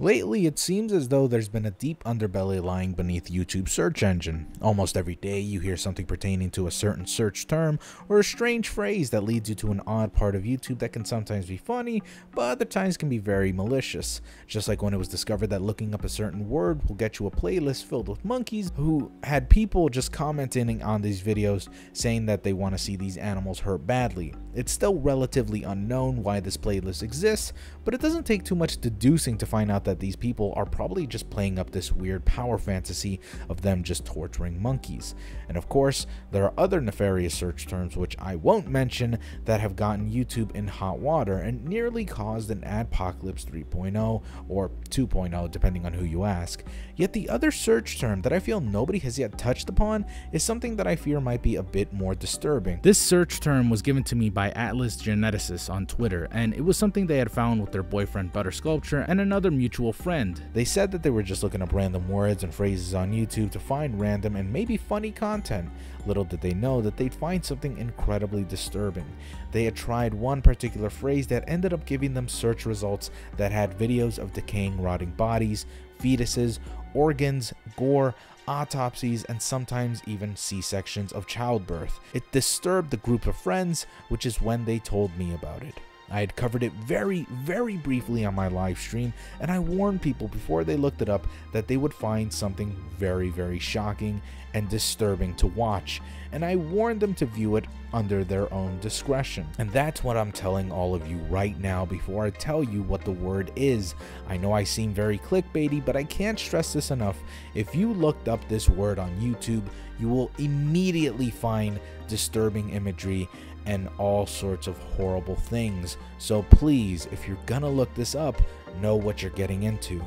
Lately, it seems as though there's been a deep underbelly lying beneath YouTube's search engine. Almost every day, you hear something pertaining to a certain search term or a strange phrase that leads you to an odd part of YouTube that can sometimes be funny, but other times can be very malicious. Just like when it was discovered that looking up a certain word will get you a playlist filled with monkeys who had people just commenting on these videos saying that they want to see these animals hurt badly. It's still relatively unknown why this playlist exists, but it doesn't take too much deducing to find out that these people are probably just playing up this weird power fantasy of them just torturing monkeys. And of course, there are other nefarious search terms which I won't mention that have gotten YouTube in hot water and nearly caused an adpocalypse 3.0 or 2.0 depending on who you ask. Yet the other search term that I feel nobody has yet touched upon is something that I fear might be a bit more disturbing. This search term was given to me by Atlas Geneticists on Twitter, and it was something they had found with their boyfriend Butter Sculpture and another mutual friend. They said that they were just looking up random words and phrases on YouTube to find random and maybe funny content. Little did they know that they'd find something incredibly disturbing. They had tried one particular phrase that ended up giving them search results that had videos of decaying, rotting bodies, fetuses, organs, gore, autopsies, and sometimes even C-sections of childbirth. It disturbed the group of friends, which is when they told me about it. I had covered it very briefly on my live stream, and I warned people before they looked it up that they would find something very shocking and disturbing to watch, and I warned them to view it under their own discretion. And that's what I'm telling all of you right now before I tell you what the word is. I know I seem very clickbaity, but I can't stress this enough. If you looked up this word on YouTube, you will immediately find disturbing imagery and all sorts of horrible things. So please, if you're gonna look this up, know what you're getting into.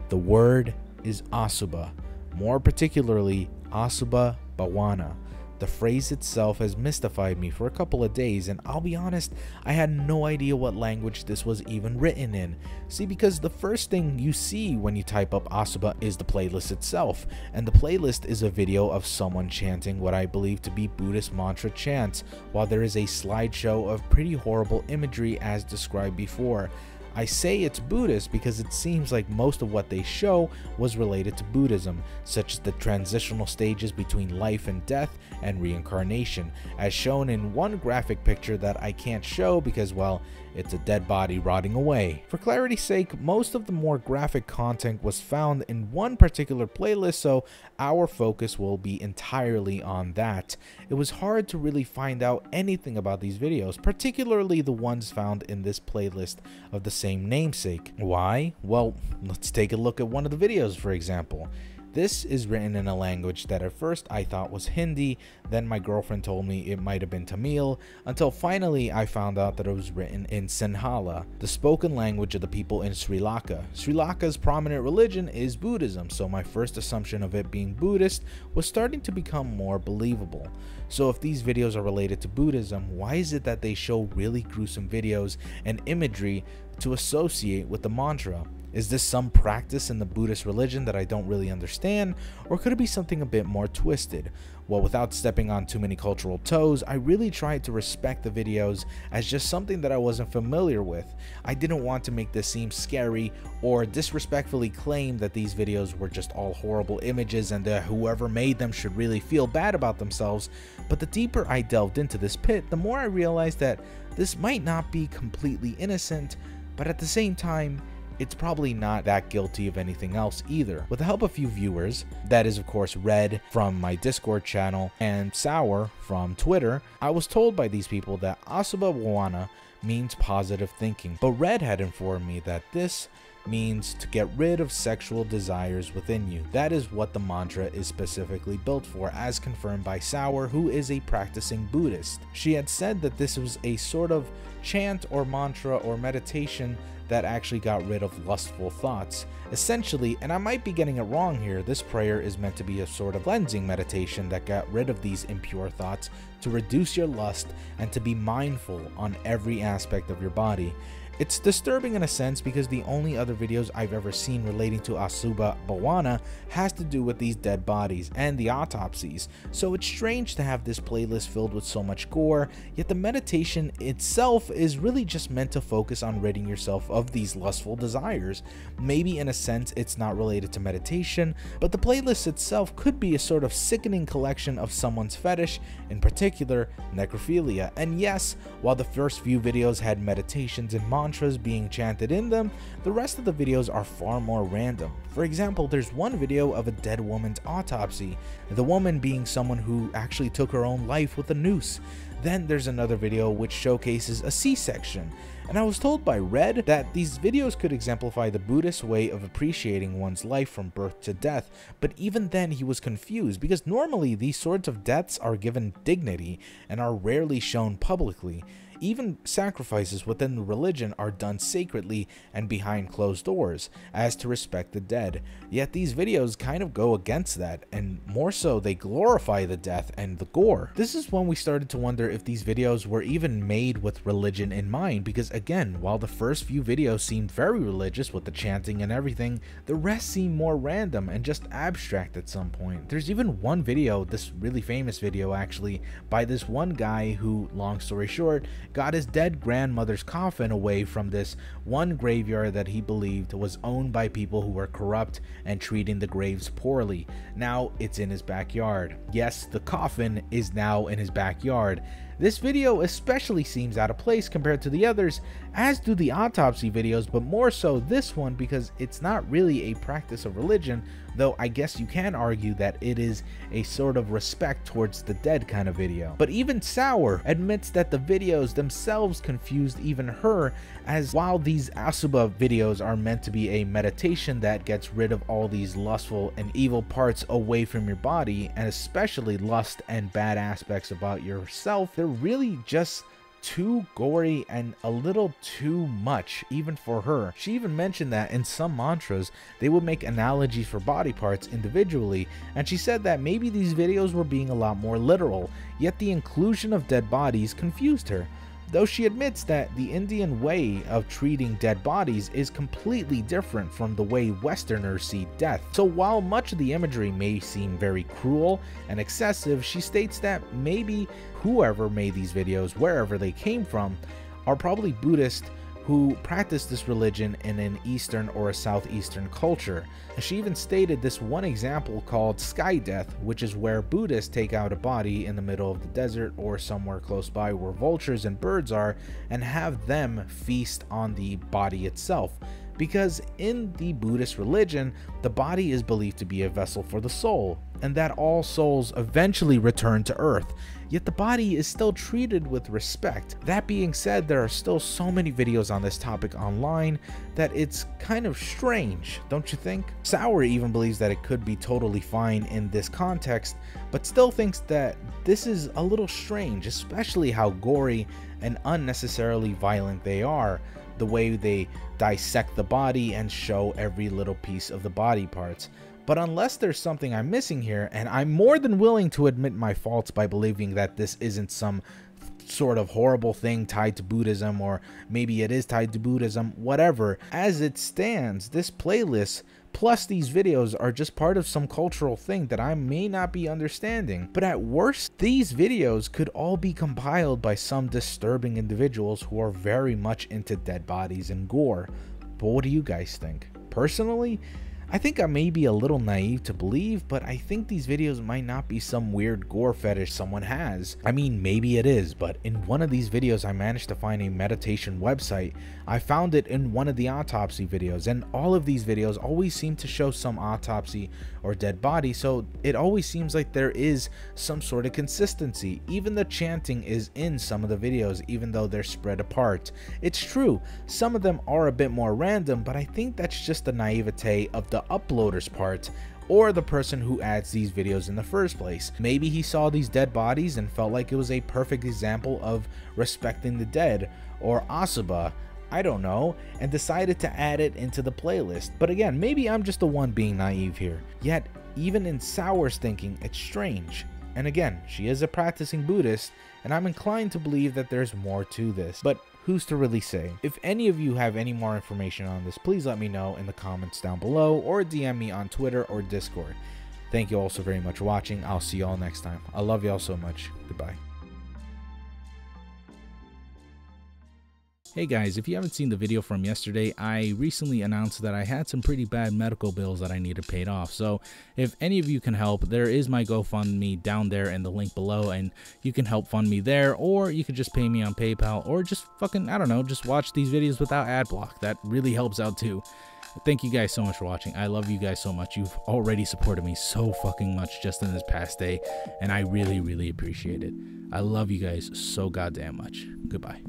The word is Asuba, more particularly Asuba Bawana. The phrase itself has mystified me for a couple of days, and I'll be honest, I had no idea what language this was even written in. See, because the first thing you see when you type up Asuba is the playlist itself, and the playlist is a video of someone chanting what I believe to be Buddhist mantra chants, while there is a slideshow of pretty horrible imagery as described before. I say it's Buddhist because it seems like most of what they show was related to Buddhism, such as the transitional stages between life and death and reincarnation, as shown in one graphic picture that I can't show because, well, it's a dead body rotting away. For clarity's sake, most of the more graphic content was found in one particular playlist, so our focus will be entirely on that. It was hard to really find out anything about these videos, particularly the ones found in this playlist of the same namesake. Why? Well, let's take a look at one of the videos, for example. This is written in a language that at first I thought was Hindi, then my girlfriend told me it might have been Tamil, until finally I found out that it was written in Sinhala, the spoken language of the people in Sri Lanka. Sri Lanka's prominent religion is Buddhism, so my first assumption of it being Buddhist was starting to become more believable. So if these videos are related to Buddhism, why is it that they show really gruesome videos and imagery to associate with the mantra? Is this some practice in the Buddhist religion that I don't really understand, or could it be something a bit more twisted? Well, without stepping on too many cultural toes, I really tried to respect the videos as just something that I wasn't familiar with. I didn't want to make this seem scary or disrespectfully claim that these videos were just all horrible images and that whoever made them should really feel bad about themselves. But the deeper I delved into this pit, the more I realized that this might not be completely innocent, but at the same time, it's probably not that guilty of anything else either. With the help of a few viewers, that is of course Red from my Discord channel and Sour from Twitter, I was told by these people that Asuba Bawana means positive thinking, but Red had informed me that this means to get rid of sexual desires within you. That is what the mantra is specifically built for, as confirmed by Sour, who is a practicing Buddhist. She had said that this was a sort of chant or mantra or meditation that actually got rid of lustful thoughts. Essentially, and I might be getting it wrong here, this prayer is meant to be a sort of cleansing meditation that got rid of these impure thoughts to reduce your lust and to be mindful on every aspect of your body. It's disturbing in a sense because the only other videos I've ever seen relating to Asuba Bawana has to do with these dead bodies and the autopsies, so it's strange to have this playlist filled with so much gore, yet the meditation itself is really just meant to focus on ridding yourself of these lustful desires. Maybe in a sense it's not related to meditation, but the playlist itself could be a sort of sickening collection of someone's fetish, in particular necrophilia. And yes, while the first few videos had meditations and mantras being chanted in them, the rest of the videos are far more random. For example, there's one video of a dead woman's autopsy, the woman being someone who actually took her own life with a noose. Then there's another video which showcases a C-section. And I was told by Red that these videos could exemplify the Buddhist way of appreciating one's life from birth to death, but even then he was confused because normally these sorts of deaths are given dignity and are rarely shown publicly. Even sacrifices within the religion are done sacredly and behind closed doors, as to respect the dead. Yet these videos kind of go against that, and more so they glorify the death and the gore. This is when we started to wonder if these videos were even made with religion in mind, because again, while the first few videos seemed very religious with the chanting and everything, the rest seemed more random and just abstract at some point. There's even one video, this really famous video actually, by this one guy who, long story short, got his dead grandmother's coffin away from this one graveyard that he believed was owned by people who were corrupt and treating the graves poorly. Now it's in his backyard. Yes, the coffin is now in his backyard. This video especially seems out of place compared to the others, as do the autopsy videos, but more so this one because it's not really a practice of religion, though I guess you can argue that it is a sort of respect towards the dead kind of video. But even Sour admits that the videos themselves confused even her, as while these Asuba videos are meant to be a meditation that gets rid of all these lustful and evil parts away from your body, and especially lust and bad aspects about yourself, they're really just too gory and a little too much even for her. She even mentioned that in some mantras they would make analogies for body parts individually, and she said that maybe these videos were being a lot more literal, yet the inclusion of dead bodies confused her. Though she admits that the Indian way of treating dead bodies is completely different from the way Westerners see death. So while much of the imagery may seem very cruel and excessive, she states that maybe whoever made these videos, wherever they came from, are probably Buddhists who practice this religion in an Eastern or a Southeastern culture. And she even stated this one example called sky death, which is where Buddhists take out a body in the middle of the desert or somewhere close by where vultures and birds are and have them feast on the body itself. Because in the Buddhist religion, the body is believed to be a vessel for the soul, and that all souls eventually return to earth, yet the body is still treated with respect. That being said, there are still so many videos on this topic online that it's kind of strange, don't you think? Sour even believes that it could be totally fine in this context, but still thinks that this is a little strange, especially how gory and unnecessarily violent they are, the way they dissect the body and show every little piece of the body parts. But unless there's something I'm missing here, and I'm more than willing to admit my faults by believing that this isn't some sort of horrible thing tied to Buddhism, or maybe it is tied to Buddhism, whatever, as it stands, this playlist plus these videos are just part of some cultural thing that I may not be understanding. But at worst, these videos could all be compiled by some disturbing individuals who are very much into dead bodies and gore. But what do you guys think? Personally, I think I may be a little naive to believe, but I think these videos might not be some weird gore fetish someone has. I mean, maybe it is, but in one of these videos I managed to find a meditation website. I found it in one of the autopsy videos, and all of these videos always seem to show some autopsy or dead body, so it always seems like there is some sort of consistency. Even the chanting is in some of the videos, even though they're spread apart. It's true, some of them are a bit more random, but I think that's just the naivete of the uploader's part, or the person who adds these videos in the first place. Maybe he saw these dead bodies and felt like it was a perfect example of respecting the dead, or Asuba, I don't know, and decided to add it into the playlist. But again, maybe I'm just the one being naive here. Yet, even in Sour's thinking, it's strange. And again, she is a practicing Buddhist, and I'm inclined to believe that there's more to this. But who's to really say? If any of you have any more information on this, please let me know in the comments down below or DM me on Twitter or Discord. Thank you all so very much for watching. I'll see y'all next time. I love y'all so much. Goodbye. Hey guys, if you haven't seen the video from yesterday, I recently announced that I had some pretty bad medical bills that I needed paid off. So if any of you can help, there is my GoFundMe down there in the link below, and you can help fund me there, or you could just pay me on PayPal, or just fucking, I don't know, just watch these videos without ad block. That really helps out too. Thank you guys so much for watching. I love you guys so much. You've already supported me so fucking much just in this past day, and I really, really appreciate it. I love you guys so goddamn much. Goodbye.